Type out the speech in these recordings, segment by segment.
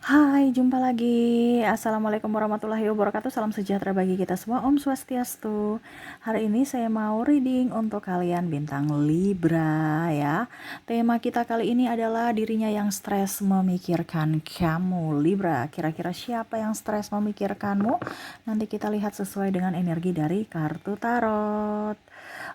Hai, jumpa lagi. Assalamualaikum warahmatullahi wabarakatuh. Salam sejahtera bagi kita semua. Om Swastiastu. Hari ini saya mau reading untuk kalian bintang Libra ya. Tema kita kali ini adalah dirinya yang stres memikirkan kamu. Libra, kira-kira siapa yang stres memikirkanmu? Nanti kita lihat sesuai dengan energi dari kartu tarot.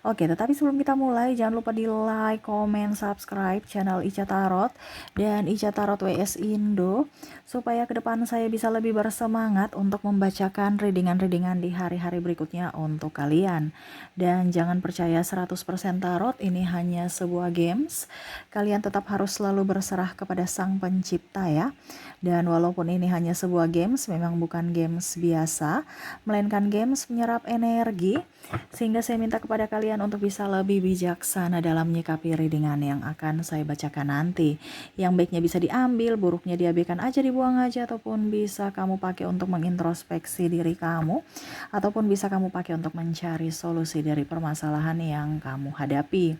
Oke, tetapi sebelum kita mulai, jangan lupa di like, comment, subscribe channel Ica Tarot dan Ica Tarot WS Indo, supaya ke depan saya bisa lebih bersemangat untuk membacakan readingan-readingan di hari-hari berikutnya untuk kalian. Dan jangan percaya 100% tarot ini hanya sebuah games. Kalian tetap harus selalu berserah kepada Sang Pencipta ya. Dan walaupun ini hanya sebuah games, memang bukan games biasa, melainkan games menyerap energi, sehingga saya minta kepada kalian untuk bisa lebih bijaksana dalam menyikapi readingan yang akan saya bacakan nanti. Yang baiknya bisa diambil, buruknya diabaikan aja, dibuang aja, ataupun bisa kamu pakai untuk mengintrospeksi diri kamu, ataupun bisa kamu pakai untuk mencari solusi dari permasalahan yang kamu hadapi.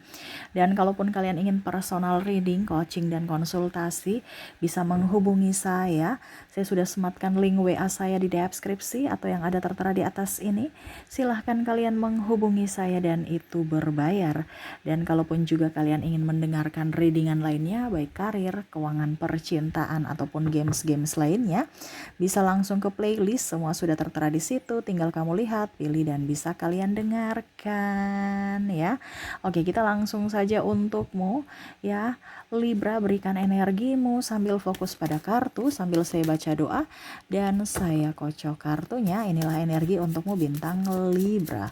Dan kalaupun kalian ingin personal reading, coaching, dan konsultasi, bisa menghubungi saya. Saya sudah sematkan link WA saya di deskripsi atau yang ada tertera di atas ini. Silahkan kalian menghubungi saya dan itu berbayar. Dan kalaupun juga kalian ingin mendengarkan readingan lainnya, baik karir, keuangan, percintaan, ataupun games-games lainnya, bisa langsung ke playlist, semua sudah tertera di situ. Tinggal kamu lihat, pilih, dan bisa kalian dengarkan ya. Oke, kita langsung saja untukmu ya. Libra, berikan energimu sambil fokus pada kartu, sambil saya baca doa dan saya kocok kartunya. Inilah energi untukmu bintang Libra.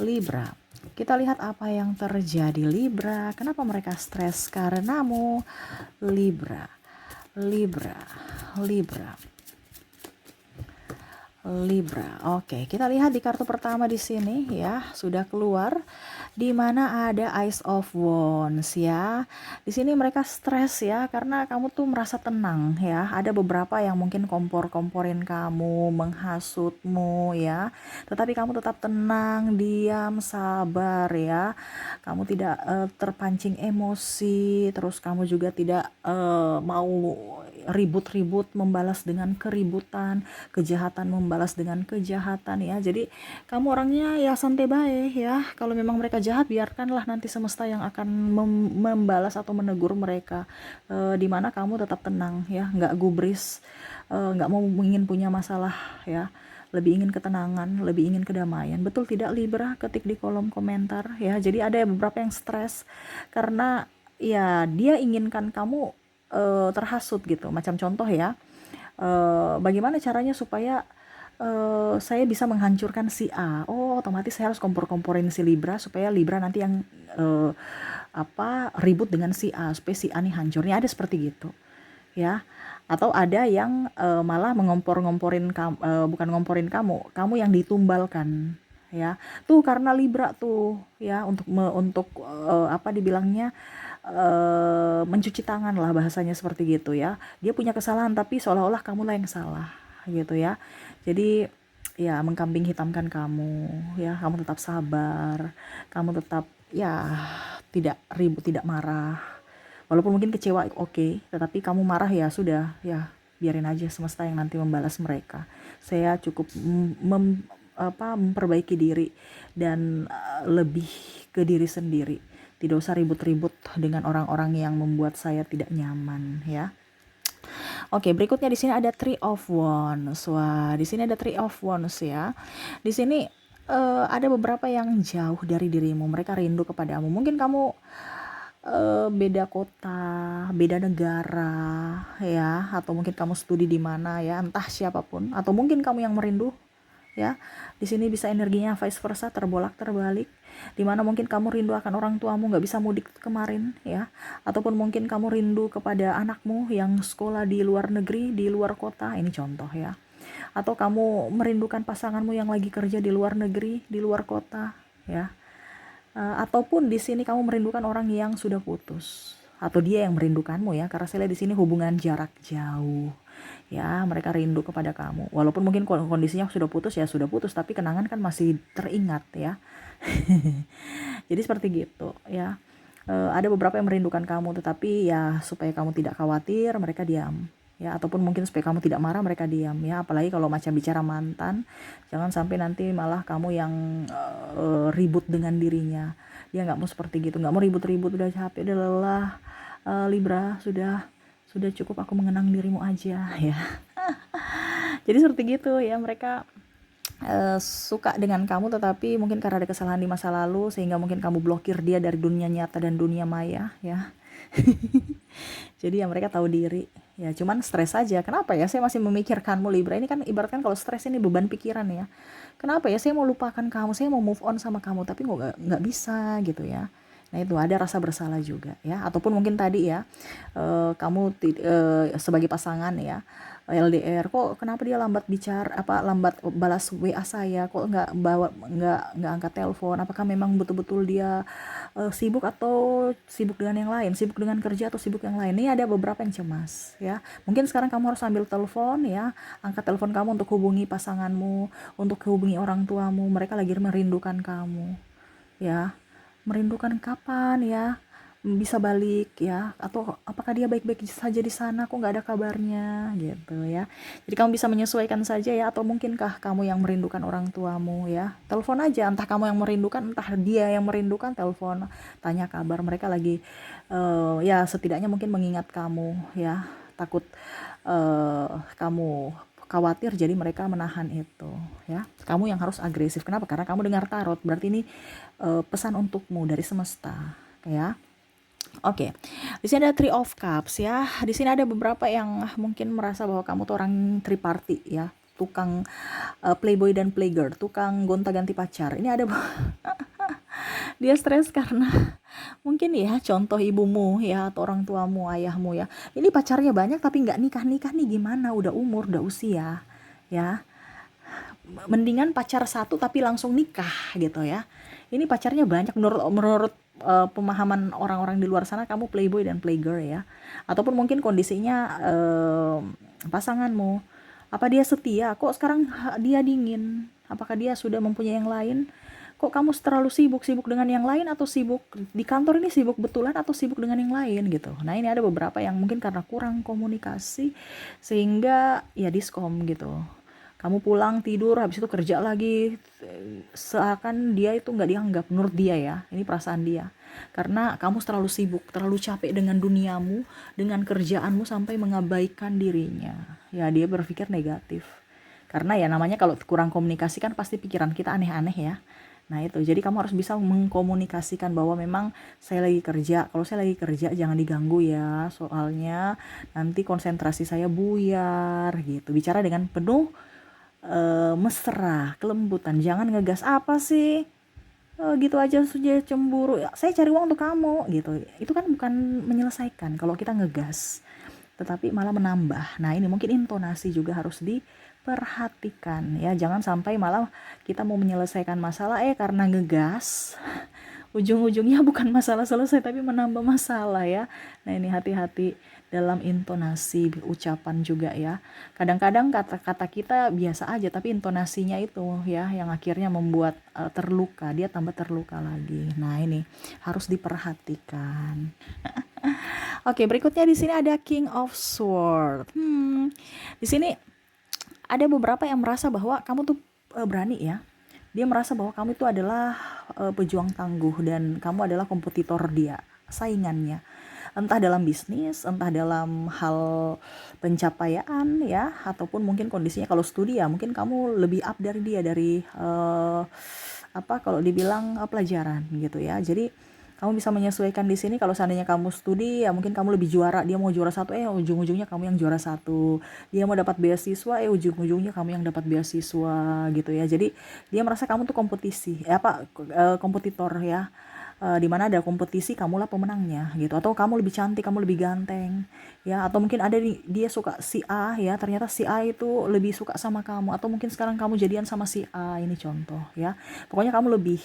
Libra, kita lihat apa yang terjadi Libra. Kenapa mereka stres karenamu? Libra, Libra, Libra, Libra. Oke, kita lihat di kartu pertama di sini ya, sudah keluar di mana ada Ace of Wands ya. Di sini mereka stres ya karena kamu tuh merasa tenang ya. Ada beberapa yang mungkin kompor-komporin kamu, menghasutmu ya. Tetapi kamu tetap tenang, diam, sabar ya. Kamu tidak terpancing emosi, terus kamu juga tidak mau ribut-ribut membalas dengan keributan, kejahatan membalas dengan kejahatan ya. Jadi kamu orangnya ya santai baik ya. Kalau memang mereka jahat, biarkanlah nanti semesta yang akan membalas atau menegur mereka. Dimana kamu tetap tenang ya, nggak gubris, nggak mau ingin punya masalah ya. Lebih ingin ketenangan, lebih ingin kedamaian. Betul tidak Libra? Ketik di kolom komentar ya. Jadi ada beberapa yang stres karena ya dia inginkan kamu terhasut gitu. Macam contoh ya, bagaimana caranya supaya saya bisa menghancurkan si A. Oh, otomatis saya harus kompor-komporin si Libra supaya Libra nanti yang ribut dengan si A supaya si A nih hancurnya. Ada seperti gitu ya. Atau ada yang malah mengompor-ngomporin bukan ngomporin kamu yang ditumbalkan ya. Tuh karena Libra tuh ya, untuk dibilangnya mencuci tangan lah, bahasanya seperti gitu ya. Dia punya kesalahan tapi seolah-olah kamulah yang salah gitu ya. Jadi ya mengkambing hitamkan kamu ya. Kamu tetap sabar, kamu tetap ya tidak ribut, tidak marah. Walaupun mungkin kecewa, oke, tetapi kamu marah ya sudah ya, biarin aja semesta yang nanti membalas mereka. Saya cukup memperbaiki diri dan lebih ke diri sendiri. Tidak usah ribut-ribut dengan orang-orang yang membuat saya tidak nyaman ya. Oke, berikutnya di sini ada Three of Wands. Wah, di sini ada Three of Wands ya. Di sini ada beberapa yang jauh dari dirimu. Mereka rindu kepadamu. Mungkin kamu beda kota, beda negara ya, atau mungkin kamu studi di mana ya, entah siapapun, atau mungkin kamu yang merindu ya. Di sini bisa energinya vice versa, terbolak-terbalik, dimana mungkin kamu rindu akan orang tuamu, nggak bisa mudik kemarin ya, ataupun mungkin kamu rindu kepada anakmu yang sekolah di luar negeri, di luar kota, ini contoh ya. Atau kamu merindukan pasanganmu yang lagi kerja di luar negeri, di luar kota ya. Ataupun di sini kamu merindukan orang yang sudah putus, atau dia yang merindukanmu ya, karena saya lihat di sini hubungan jarak jauh ya. Mereka rindu kepada kamu walaupun mungkin kondisinya sudah putus ya, sudah putus, tapi kenangan kan masih teringat ya. Jadi seperti gitu ya. Ada beberapa yang merindukan kamu, tetapi ya supaya kamu tidak khawatir, mereka diam ya, ataupun mungkin supaya kamu tidak marah mereka diam ya, apalagi kalau macam bicara mantan, jangan sampai nanti malah kamu yang ribut dengan dirinya. Dia nggak mau seperti gitu, nggak mau ribut-ribut, udah capek, udah lelah. Libra, sudah cukup aku mengenang dirimu aja ya. Jadi seperti gitu ya, mereka suka dengan kamu, tetapi mungkin karena ada kesalahan di masa lalu sehingga mungkin kamu blokir dia dari dunia nyata dan dunia maya ya. Jadi ya mereka tahu diri ya, cuman stres aja. Kenapa ya saya masih memikirkanmu Libra? Ini kan ibaratkan kalau stres ini beban pikiran ya. Kenapa ya saya mau lupakan kamu, saya mau move on sama kamu, tapi nggak bisa gitu ya. Nah itu ada rasa bersalah juga ya, ataupun mungkin tadi ya, kamu sebagai pasangan ya, LDR, kok kenapa dia lambat bicara, lambat balas WA saya, kok nggak angkat telepon, apakah memang betul-betul dia sibuk atau sibuk dengan yang lain, sibuk dengan kerja atau sibuk yang lain. Ini ada beberapa yang cemas ya. Mungkin sekarang kamu harus ambil telepon ya, angkat telepon kamu untuk hubungi pasanganmu, untuk hubungi orang tuamu, mereka lagi merindukan kamu ya. Merindukan kapan ya bisa balik ya, atau apakah dia baik-baik saja di sana, kok nggak ada kabarnya gitu ya. Jadi kamu bisa menyesuaikan saja ya, atau mungkinkah kamu yang merindukan orang tuamu ya, telepon aja, entah kamu yang merindukan entah dia yang merindukan, telepon tanya kabar mereka lagi, ya setidaknya mungkin mengingat kamu ya, takut kamu khawatir, jadi mereka menahan itu ya. Kamu yang harus agresif. Kenapa? Karena kamu dengar tarot, berarti ini pesan untukmu dari semesta ya. Oke, di sini ada Three of Cups ya. Di sini ada beberapa yang mungkin merasa bahwa kamu tuh orang triparty ya, tukang playboy dan playgirl, tukang gonta-ganti pacar. Ini ada dia stres karena mungkin ya contoh ibumu ya, atau orang tuamu, ayahmu ya. Ini pacarnya banyak tapi nggak nikah-nikah nih, gimana? Udah umur, udah usia ya. Mendingan pacar satu tapi langsung nikah gitu ya. Ini pacarnya banyak, menurut pemahaman orang-orang di luar sana kamu playboy dan playgirl ya. Ataupun mungkin kondisinya pasanganmu, apa dia setia? Kok sekarang dia dingin? Apakah dia sudah mempunyai yang lain? Kok kamu terlalu sibuk dengan yang lain, atau sibuk di kantor ini, sibuk betulan atau sibuk dengan yang lain gitu. Nah ini ada beberapa yang mungkin karena kurang komunikasi sehingga ya diskom gitu. Kamu pulang tidur, habis itu kerja lagi, seakan dia itu nggak dianggap menurut dia ya. Ini perasaan dia, karena kamu terlalu sibuk, terlalu capek dengan duniamu, dengan kerjaanmu, sampai mengabaikan dirinya ya. Dia berpikir negatif, karena ya namanya kalau kurang komunikasi kan pasti pikiran kita aneh-aneh ya. Nah itu, jadi kamu harus bisa mengkomunikasikan bahwa memang saya lagi kerja, kalau saya lagi kerja jangan diganggu ya, soalnya nanti konsentrasi saya buyar gitu. Bicara dengan penuh mesra, kelembutan, jangan ngegas, apa sih gitu aja sudah cemburu ya, saya cari uang untuk kamu gitu. Itu kan bukan menyelesaikan kalau kita ngegas, tetapi malah menambah. Nah ini mungkin intonasi juga harus diperhatikan ya, jangan sampai malah kita mau menyelesaikan masalah karena ngegas ujung-ujungnya bukan masalah selesai tapi menambah masalah ya. Nah ini hati-hati dalam intonasi ucapan juga ya. Kadang-kadang kata-kata kita biasa aja tapi intonasinya itu ya yang akhirnya membuat terluka, dia tambah terluka lagi. Nah ini harus diperhatikan. Oke, berikutnya di sini ada King of Sword. Di sini ada beberapa yang merasa bahwa kamu tuh berani ya. Dia merasa bahwa kamu itu adalah pejuang tangguh dan kamu adalah kompetitor dia, saingannya. Entah dalam bisnis, entah dalam hal pencapaian ya, ataupun mungkin kondisinya kalau studi ya, mungkin kamu lebih up dari dia, dari kalau dibilang pelajaran gitu ya. Jadi kamu bisa menyesuaikan di sini. Kalau seandainya kamu studi ya mungkin kamu lebih juara, dia mau juara satu, ujung-ujungnya kamu yang juara satu. Dia mau dapat beasiswa, ujung-ujungnya kamu yang dapat beasiswa gitu ya. Jadi dia merasa kamu tuh kompetisi, kompetitor ya. Di mana ada kompetisi, kamulah pemenangnya gitu. Atau kamu lebih cantik, kamu lebih ganteng ya, atau mungkin ada dia suka si A ya, ternyata si A itu lebih suka sama kamu, atau mungkin sekarang kamu jadian sama si A, ini contoh ya. Pokoknya kamu lebih,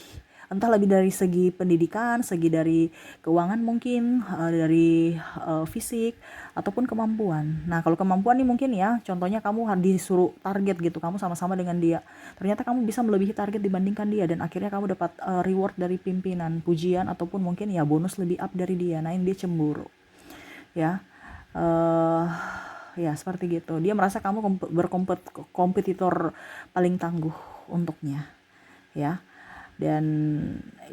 entah lebih dari segi pendidikan, segi dari keuangan mungkin, dari fisik ataupun kemampuan. Nah kalau kemampuan nih mungkin ya, contohnya kamu disuruh target gitu, kamu sama-sama dengan dia, ternyata kamu bisa melebihi target dibandingkan dia, dan akhirnya kamu dapat reward dari pimpinan, pujian, ataupun mungkin ya bonus lebih up dari dia. Nah ini dia cemburu ya. ya seperti gitu. Dia merasa kamu kompetitor paling tangguh untuknya, ya. Dan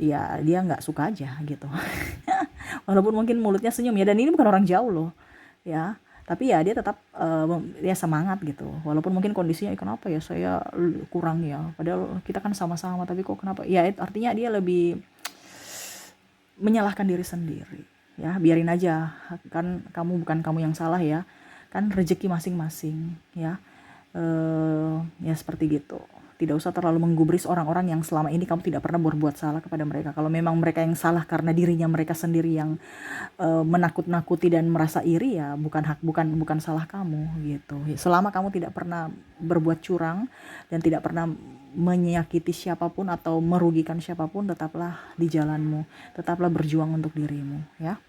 ya dia nggak suka aja gitu. Walaupun mungkin mulutnya senyum ya, dan ini bukan orang jauh loh, ya. Tapi ya dia tetap ya semangat gitu. Walaupun mungkin kondisinya kenapa ya saya kurang ya. Padahal kita kan sama-sama, tapi kok kenapa? Ya artinya dia lebih menyalahkan diri sendiri. Ya, biarin aja. Kan bukan kamu yang salah ya. Kan rezeki masing-masing, ya. Ya seperti gitu. Tidak usah terlalu menggubris orang-orang yang selama ini kamu tidak pernah berbuat salah kepada mereka. Kalau memang mereka yang salah karena dirinya mereka sendiri yang menakut-nakuti dan merasa iri, ya bukan salah kamu gitu. Selama kamu tidak pernah berbuat curang dan tidak pernah menyakiti siapapun atau merugikan siapapun, tetaplah di jalanmu, tetaplah berjuang untuk dirimu, ya.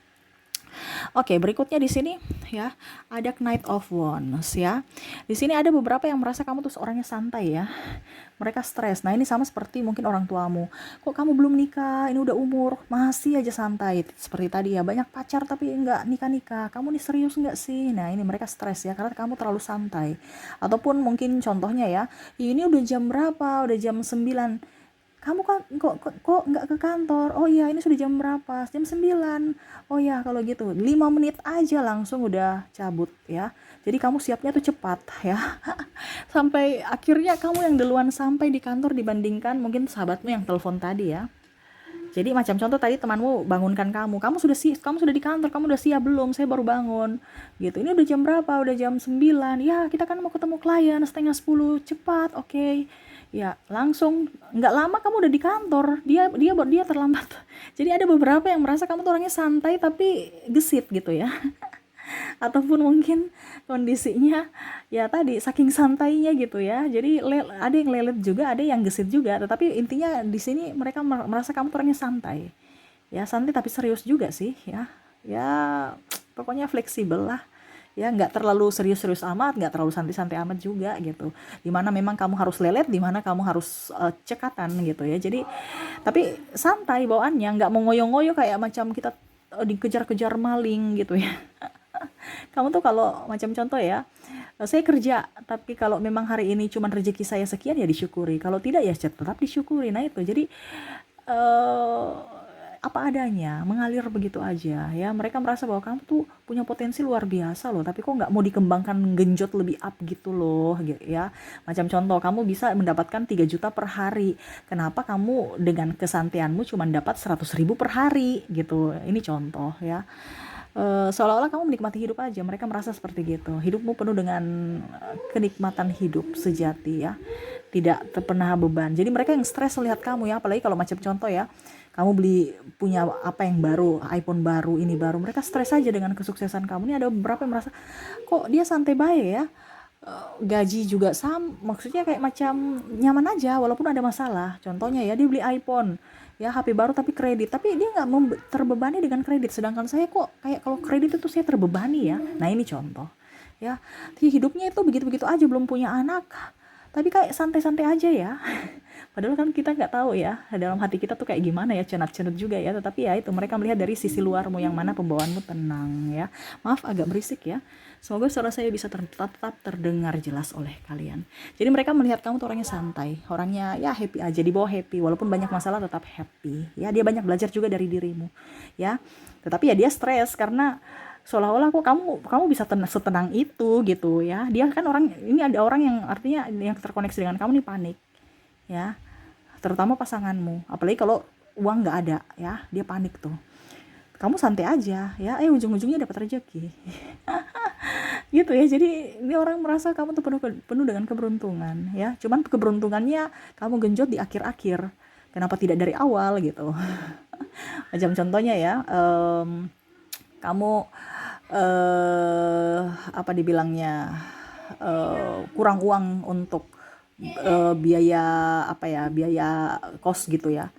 Oke, berikutnya di sini ya, ada Knight of Wands ya. Di sini ada beberapa yang merasa kamu tuh orangnya santai ya. Mereka stres. Nah, ini sama seperti mungkin orang tuamu. Kok kamu belum nikah? Ini udah umur, masih aja santai. Seperti tadi ya, banyak pacar tapi enggak nikah-nikah. Kamu nih serius enggak sih? Nah, ini mereka stres ya karena kamu terlalu santai. Ataupun mungkin contohnya ya, ini udah jam berapa? Udah jam 9. Kamu kan kok nggak ke kantor? Oh iya, ini sudah jam berapa? Jam 9. Oh ya, kalau gitu 5 menit aja langsung udah cabut ya. Jadi kamu siapnya tuh cepat ya. Sampai akhirnya kamu yang duluan sampai di kantor dibandingkan mungkin sahabatmu yang telepon tadi ya. Jadi macam contoh tadi temanmu bangunkan kamu sudah di kantor, kamu udah siap belum? Saya baru bangun. Gitu. Ini udah jam berapa? Udah jam 9. Ya, kita kan mau ketemu klien setengah 10. Cepat, oke. Ya, langsung nggak lama kamu udah di kantor. Dia terlambat. Jadi ada beberapa yang merasa kamu tuh orangnya santai tapi gesit gitu ya. Ataupun mungkin kondisinya ya tadi saking santainya gitu ya, jadi ada yang lelet juga, ada yang gesit juga, tetapi intinya di sini mereka merasa kamu orangnya santai ya, santai tapi serius juga sih ya, ya pokoknya fleksibel lah ya, nggak terlalu serius-serius amat, nggak terlalu santai-santai amat juga gitu, dimana memang kamu harus lelet, dimana kamu harus cekatan gitu ya. Jadi tapi santai bawaannya, nggak mau ngoyo-ngoyo kayak macam kita dikejar-kejar maling gitu ya. Kamu tuh kalau macam contoh ya, saya kerja, tapi kalau memang hari ini cuma rezeki saya sekian ya disyukuri. Kalau tidak ya tetap disyukuri. Nah itu, jadi eh, apa adanya, mengalir begitu aja ya. Mereka merasa bahwa kamu tuh punya potensi luar biasa loh, tapi kok nggak mau dikembangkan, genjot lebih up gitu loh, gitu ya. Macam contoh, kamu bisa mendapatkan 3 juta per hari. Kenapa kamu dengan kesantianmu cuma dapat 100.000 per hari gitu? Ini contoh ya. Seolah-olah kamu menikmati hidup aja, mereka merasa seperti gitu. Hidupmu penuh dengan kenikmatan hidup sejati ya, tidak pernah beban. Jadi mereka yang stres lihat kamu ya, apalagi kalau macam contoh ya, kamu punya apa yang baru, iPhone baru, ini baru, mereka stres aja dengan kesuksesan kamu. Ini ada beberapa yang merasa kok dia santai baik ya, gaji juga maksudnya kayak macam nyaman aja walaupun ada masalah. Contohnya ya, dia beli iPhone ya, HP baru tapi kredit, tapi dia nggak terbebani dengan kredit, sedangkan saya kok kayak kalau kredit itu saya terbebani ya. Nah ini contoh ya, hidupnya itu begitu-begitu aja, belum punya anak tapi kayak santai-santai aja ya. Padahal kan kita nggak tahu ya dalam hati kita tuh kayak gimana ya, cenat-cenut juga ya, tetapi ya itu mereka melihat dari sisi luarmu yang mana pembawaanmu tenang ya. Maaf agak berisik ya, semoga suara saya bisa tetap terdengar jelas oleh kalian. Jadi mereka melihat kamu tuh orangnya santai, orangnya ya happy aja, di bawah happy, walaupun banyak masalah tetap happy ya. Dia banyak belajar juga dari dirimu ya, tetapi ya dia stres karena seolah-olah kok kamu bisa setenang itu gitu ya. Dia kan ini ada orang yang artinya yang terkoneksi dengan kamu nih panik ya, terutama pasanganmu, apalagi kalau uang nggak ada ya, dia panik tuh. Kamu santai aja ya, ujung-ujungnya dapat rezeki. Gitu ya. Jadi ini orang merasa kamu tuh penuh dengan keberuntungan ya, cuman keberuntungannya kamu genjot di akhir-akhir, kenapa tidak dari awal gitu. Macam contohnya ya, kamu apa dibilangnya, kurang uang untuk biaya apa ya, biaya kos gitu ya.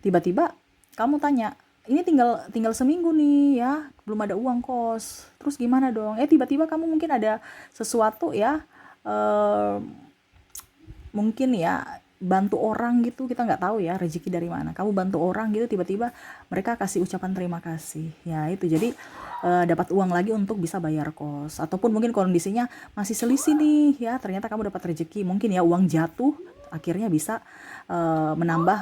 Tiba-tiba kamu tanya, ini tinggal seminggu nih ya, belum ada uang kos, terus gimana dong? Tiba-tiba kamu mungkin ada sesuatu ya, mungkin ya bantu orang gitu, kita nggak tahu ya rezeki dari mana, kamu bantu orang gitu, tiba-tiba mereka kasih ucapan terima kasih ya. Itu jadi dapat uang lagi untuk bisa bayar kos, ataupun mungkin kondisinya masih selisih nih ya, ternyata kamu dapat rezeki, mungkin ya uang jatuh akhirnya bisa menambah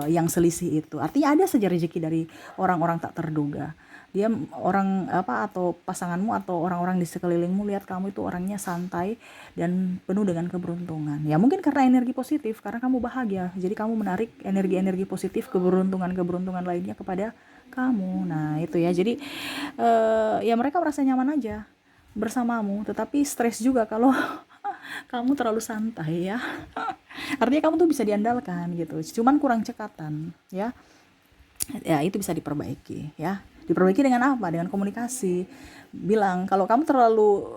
yang selisih itu. Artinya ada saja rezeki dari orang-orang tak terduga. Dia orang apa, atau pasanganmu atau orang-orang di sekelilingmu lihat kamu itu orangnya santai dan penuh dengan keberuntungan. Ya mungkin karena energi positif, karena kamu bahagia. Jadi kamu menarik energi-energi positif, keberuntungan-keberuntungan lainnya kepada kamu. Nah, itu ya. Jadi ya mereka merasa nyaman aja bersamamu, tetapi stres juga kalau kamu terlalu santai ya. Artinya kamu tuh bisa diandalkan gitu. Cuman kurang cekatan ya. Ya itu bisa diperbaiki ya. Diperbaiki dengan apa? Dengan komunikasi. Bilang kalau kamu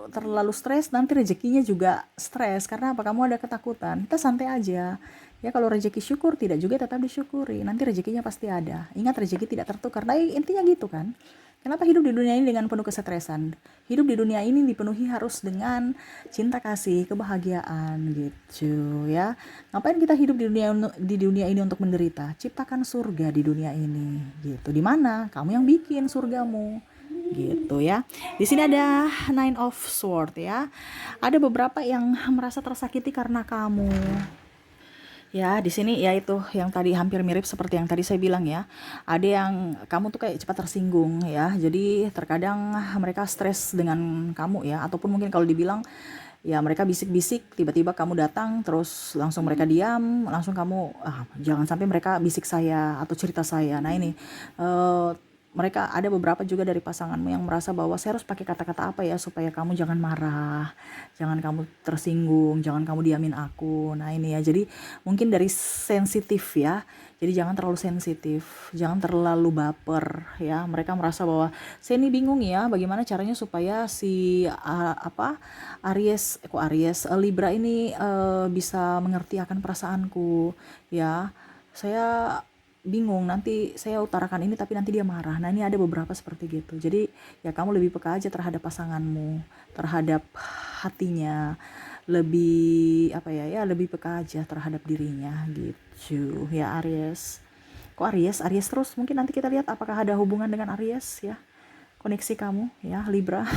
terlalu stres, nanti rezekinya juga stres. Karena apa? Kamu ada ketakutan. Kita santai aja. Ya kalau rezeki syukur, tidak juga tetap disyukuri. Nanti rezekinya pasti ada. Ingat, rezeki tidak tertukar. Nah, intinya gitu kan. Kenapa hidup di dunia ini dengan penuh kesetresan? Hidup di dunia ini dipenuhi harus dengan cinta kasih, kebahagiaan gitu ya. Ngapain kita hidup di dunia ini untuk menderita? Ciptakan surga di dunia ini gitu. Di mana? Kamu yang bikin surgamu gitu ya. Di sini ada Nine of Swords ya. Ada beberapa yang merasa tersakiti karena kamu. Ya, di sini ya itu yang tadi hampir mirip seperti yang tadi saya bilang ya. Ada yang kamu tuh kayak cepat tersinggung ya. Jadi terkadang mereka stres dengan kamu ya, ataupun mungkin kalau dibilang ya mereka bisik-bisik, tiba-tiba kamu datang terus langsung mereka diam, langsung kamu jangan sampai mereka bisik saya atau cerita saya. Nah, ini eh, mereka ada beberapa juga dari pasanganmu yang merasa bahwa saya harus pakai kata-kata apa ya supaya kamu jangan marah, jangan kamu tersinggung, jangan kamu diamin aku. Nah, ini ya. Jadi mungkin dari sensitif ya. Jadi jangan terlalu sensitif, jangan terlalu baper ya. Mereka merasa bahwa saya ini bingung ya, bagaimana caranya supaya si Libra ini bisa mengerti akan perasaanku ya. Saya bingung, nanti saya utarakan ini tapi nanti dia marah. Nah, ini ada beberapa seperti gitu. Jadi ya kamu lebih peka aja terhadap pasanganmu, terhadap hatinya, lebih apa ya, lebih peka aja terhadap dirinya gitu ya Aries. Kok Aries terus? Mungkin nanti kita lihat apakah ada hubungan dengan Aries ya, koneksi kamu ya Libra.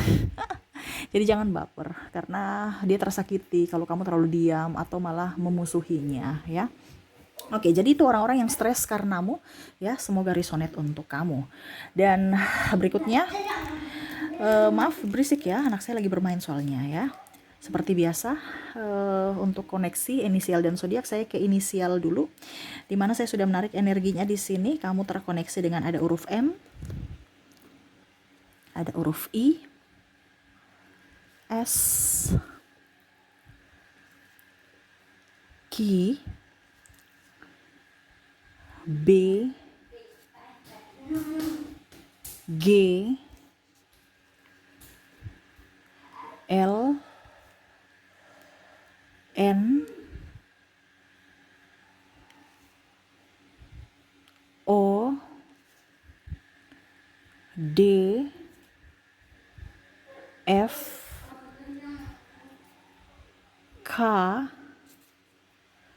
Jadi jangan baper karena dia tersakiti kalau kamu terlalu diam atau malah memusuhinya ya. Oke, jadi itu orang-orang yang stres karenamu ya. Semoga resonate untuk kamu. Dan berikutnya, maaf berisik ya, anak saya lagi bermain soalnya ya. Seperti biasa, untuk koneksi inisial dan zodiak saya ke inisial dulu. Dimana saya sudah menarik energinya di sini. Kamu terkoneksi dengan ada huruf M, ada huruf I, S, Q, B, G, L, N, O, D, F,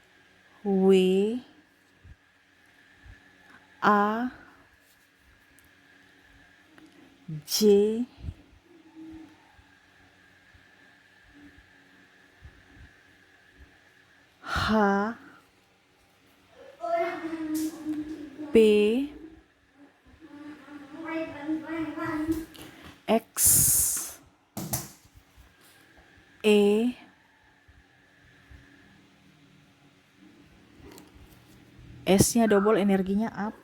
K, W, A, J, H, P, X, E, S-nya double energinya up,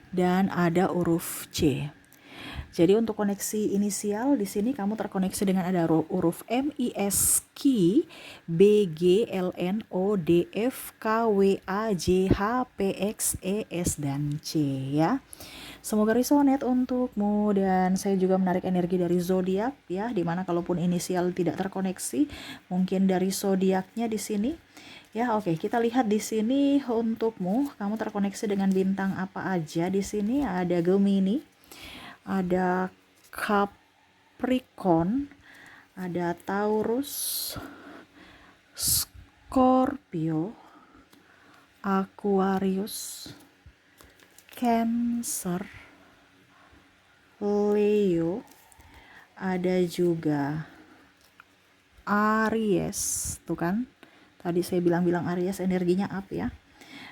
dan ada huruf C. Jadi untuk koneksi inisial di sini kamu terkoneksi dengan ada huruf M, I, S, Q, B, G, L, N, O, D, F, K, W, A, J, H, P, X, E, S, dan C ya. Semoga resonate untukmu. Dan saya juga menarik energi dari zodiak ya, dimana kalaupun inisial tidak terkoneksi, mungkin dari zodiaknya di sini. Ya, oke, kita lihat di sini untukmu, kamu terkoneksi dengan bintang apa aja di sini? Ada Gemini, ada Capricorn, ada Taurus, Scorpio, Aquarius, Cancer, Leo, ada juga Aries, tuh kan. Tadi saya bilang Aries energinya up ya.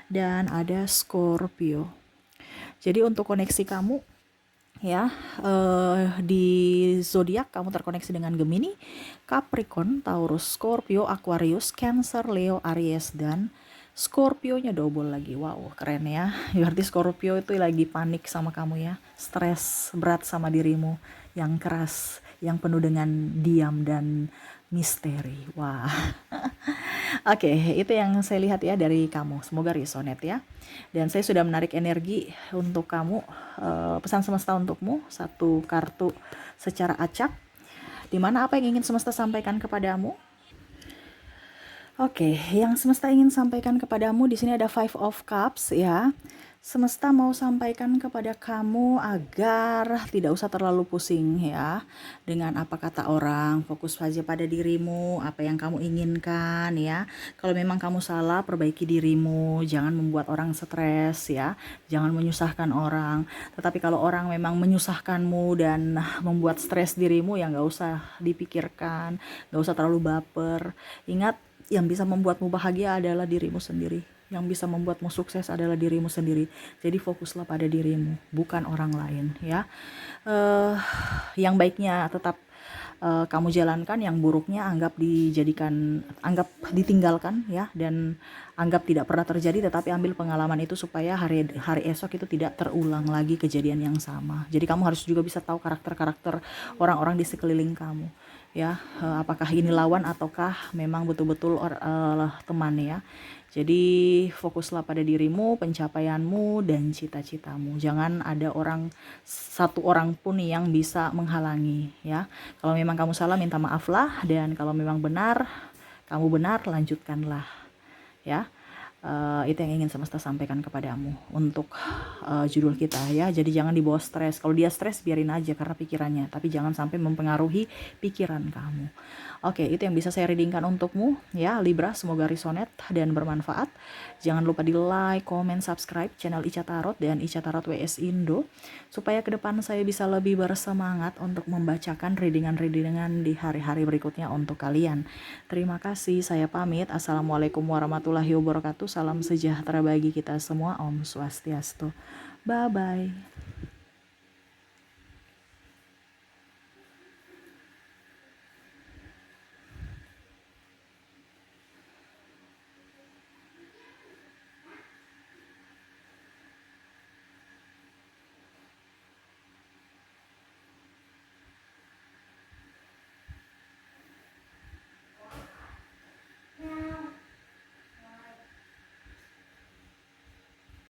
Dan ada Scorpio. Jadi untuk koneksi kamu ya, di zodiak kamu terkoneksi dengan Gemini, Capricorn, Taurus, Scorpio, Aquarius, Cancer, Leo, Aries, dan Scorpio-nya double lagi. Wow, keren ya. Berarti Scorpio itu lagi panik sama kamu ya. Stres berat sama dirimu yang keras, yang penuh dengan diam dan misteri. Wah. Oke, itu yang saya lihat ya dari kamu. Semoga resonate ya. Dan saya sudah menarik energi untuk kamu, pesan semesta untukmu, satu kartu secara acak. Di mana apa yang ingin semesta sampaikan kepadamu? Oke, yang semesta ingin sampaikan kepadamu di sini ada Five of Cups ya. Semesta mau sampaikan kepada kamu agar tidak usah terlalu pusing ya dengan apa kata orang, fokus saja pada dirimu, apa yang kamu inginkan ya. Kalau memang kamu salah, perbaiki dirimu, jangan membuat orang stres ya, jangan menyusahkan orang. Tetapi kalau orang memang menyusahkanmu dan membuat stres dirimu, ya nggak usah dipikirkan, nggak usah terlalu baper. Ingat, yang bisa membuatmu bahagia adalah dirimu sendiri. Yang bisa membuatmu sukses adalah dirimu sendiri. Jadi fokuslah pada dirimu, bukan orang lain ya. Yang baiknya tetap kamu jalankan, yang buruknya anggap ditinggalkan ya, dan anggap tidak pernah terjadi, tetapi ambil pengalaman itu supaya hari esok itu tidak terulang lagi kejadian yang sama. Jadi kamu harus juga bisa tahu karakter orang-orang di sekeliling kamu ya, apakah ini lawan ataukah memang betul-betul teman ya. Jadi fokuslah pada dirimu, pencapaianmu, dan cita-citamu. Jangan ada satu orang pun yang bisa menghalangi ya. Kalau memang kamu salah, minta maaf lah, dan kalau memang kamu benar, lanjutkanlah ya. Itu yang ingin semesta sampaikan kepadamu untuk judul kita ya. Jadi jangan dibawa stres. Kalau dia stres, biarin aja karena pikirannya, tapi jangan sampai mempengaruhi pikiran kamu. Oke, itu yang bisa saya readingkan untukmu ya Libra. Semoga resonate dan bermanfaat. Jangan lupa di like, comment, subscribe channel Ica Tarot dan Ica Tarot WS Indo, supaya ke depan saya bisa lebih bersemangat untuk membacakan readingan-readingan di hari-hari berikutnya untuk kalian. Terima kasih, saya pamit. Assalamualaikum warahmatullahi wabarakatuh. Salam sejahtera bagi kita semua. Om Swastiastu. Bye-bye.